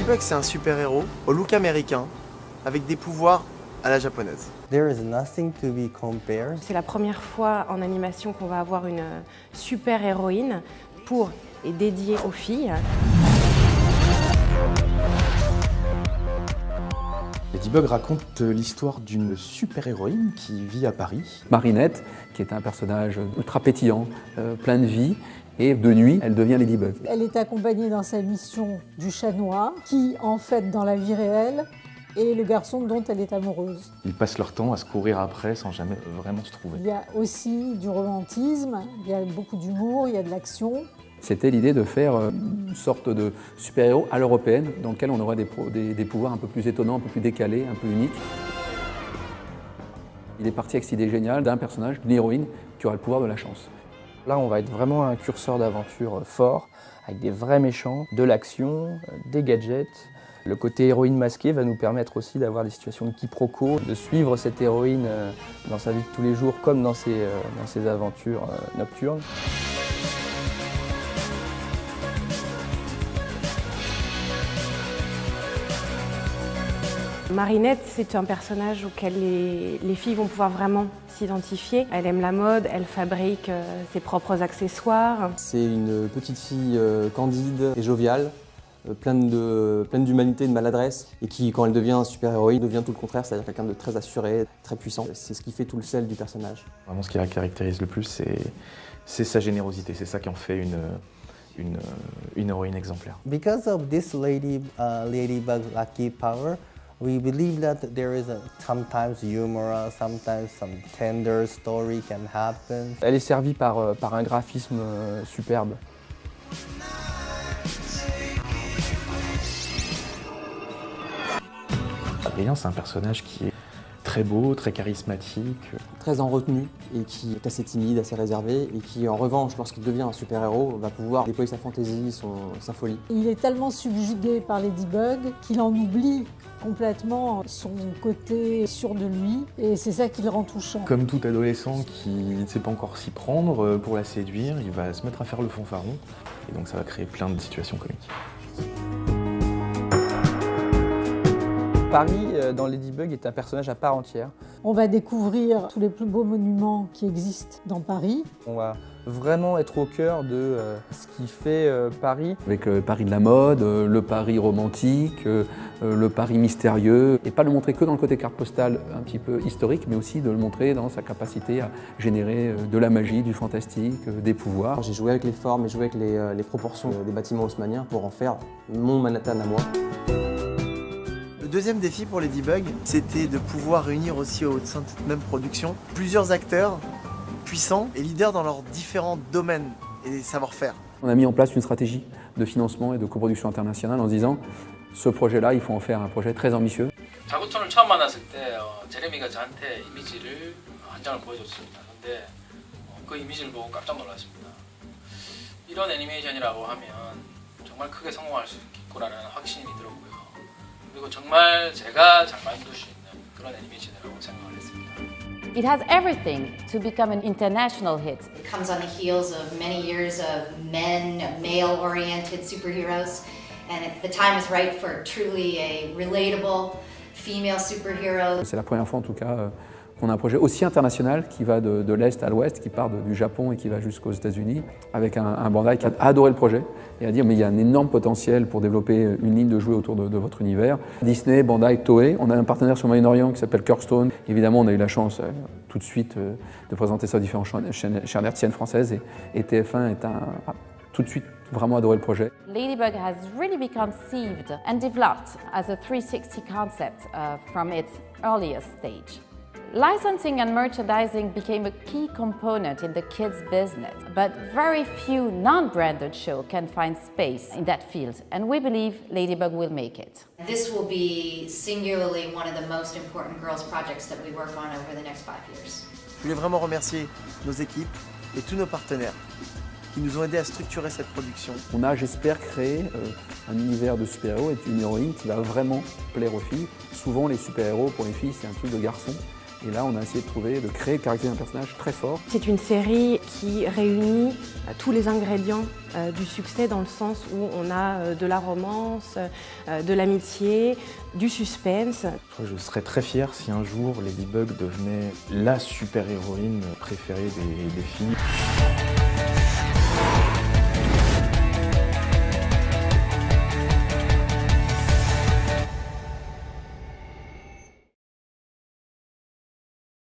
Ladybug, c'est un super-héros au look américain, avec des pouvoirs à la japonaise. There is nothing to be compared. C'est la première fois en animation qu'on va avoir une super-héroïne pour et dédiée aux filles. Ladybug raconte l'histoire d'une super-héroïne qui vit à Paris. Marinette, qui est un personnage ultra pétillant, plein de vie, et de nuit, elle devient Ladybug. Elle est accompagnée dans sa mission du chat noir, qui, en fait, dans la vie réelle, est le garçon dont elle est amoureuse. Ils passent leur temps à se courir après sans jamais vraiment se trouver. Il y a aussi du romantisme, il y a beaucoup d'humour, il y a de l'action. C'était l'idée de faire une sorte de super-héros à l'européenne, dans lequel on aurait des pouvoirs un peu plus étonnants, un peu plus décalés, un peu uniques. Il est parti avec cette idée géniale d'un personnage, d'une héroïne, qui aura le pouvoir de la chance. Là, on va être vraiment un curseur d'aventure fort, avec des vrais méchants, de l'action, des gadgets. Le côté héroïne masquée va nous permettre aussi d'avoir des situations de quiproquo, de suivre cette héroïne dans sa vie de tous les jours, comme dans ses aventures nocturnes. Marinette, c'est un personnage auquel les filles vont pouvoir vraiment s'identifier. Elle aime la mode, elle fabrique ses propres accessoires. C'est une petite fille candide et joviale, pleine d'humanité et de maladresse, et qui, quand elle devient un super-héroïne, devient tout le contraire, c'est-à-dire quelqu'un de très assuré, très puissant. C'est ce qui fait tout le sel du personnage. Vraiment, ce qui la caractérise le plus, c'est sa générosité. C'est ça qui en fait une héroïne exemplaire. Because of this Ladybug lucky power, we believe that there is sometimes humor, sometimes some tender story can happen. Elle est servie par un graphisme superbe. Adrien, c'est un personnage qui est très beau, très charismatique. Très en retenue et qui est assez timide, assez réservé et qui, en revanche, lorsqu'il devient un super-héros, va pouvoir déployer sa fantaisie, sa folie. Il est tellement subjugué par Ladybug qu'il en oublie complètement son côté sûr de lui et c'est ça qui le rend touchant. Comme tout adolescent qui ne sait pas encore s'y prendre, pour la séduire, il va se mettre à faire le fanfaron. Et donc ça va créer plein de situations comiques. Paris, dans Ladybug, est un personnage à part entière. On va découvrir tous les plus beaux monuments qui existent dans Paris. On va vraiment être au cœur de ce qui fait Paris. Avec le Paris de la mode, le Paris romantique, le Paris mystérieux. Et pas le montrer que dans le côté carte postale un petit peu historique, mais aussi de le montrer dans sa capacité à générer de la magie, du fantastique, des pouvoirs. J'ai joué avec les formes et joué avec les proportions des bâtiments haussmanniens pour en faire mon Manhattan à moi. Le deuxième défi pour Ladybug, c'était de pouvoir réunir aussi au sein de cette même production plusieurs acteurs puissants et leaders dans leurs différents domaines et savoir-faire. On a mis en place une stratégie de financement et de coproduction internationale en se disant ce projet-là, il faut en faire un projet très ambitieux. 자구톤을 처음 만났을 때 제레미가 저한테 이미지를 한 장을 보여줬습니다. 근데 그 이미지를 보고 깜짝 놀랐습니다. 이런 애니메이션이라고 하면 정말 크게 성공할 수 있겠구나라는 확신이 들었고요. 그리고 정말 제가 잘 만들 수 있는 그런 애니메이션이라고 생각을 했습니다. It has everything to become an international hit. It comes on the heels of many years of male-oriented superheroes, and the time is right for truly a relatable female superhero. C'est la première fois en tout cas qu'on a un projet aussi international qui va de l'Est à l'Ouest, qui part du Japon et qui va jusqu'aux États-Unis, avec un Bandai qui a adoré le projet et a dit mais il y a un énorme potentiel pour développer une ligne de jouets autour de votre univers. Disney, Bandai, Toei, on a un partenaire sur le Moyen-Orient qui s'appelle Kirkstone. Évidemment, on a eu la chance tout de suite de présenter ça aux différentes chaînes hertziennes françaises et TF1 a tout de suite vraiment adoré le projet. Ladybug has really been conceived and developed as a 360 concept from its earliest stage. Licensing and merchandising became a key component in the kids' business, but very few non-branded shows can find space in that field, and we believe Ladybug will make it. This will be singularly one of the most important girls projects that we work on over the next 5 years. Je voulais vraiment remercier nos équipes et tous nos partenaires qui nous ont aidés à structurer cette production. On a, j'espère, créé un univers de super-héros et d'une héroïne qui va vraiment plaire aux filles. Souvent, les super-héros, pour les filles, c'est un truc de garçon. Et là, on a essayé de créer, de caractériser un personnage très fort. C'est une série qui réunit tous les ingrédients du succès dans le sens où on a de la romance, de l'amitié, du suspense. Je crois que je serais très fier si un jour Ladybug devenait la super-héroïne préférée des filles.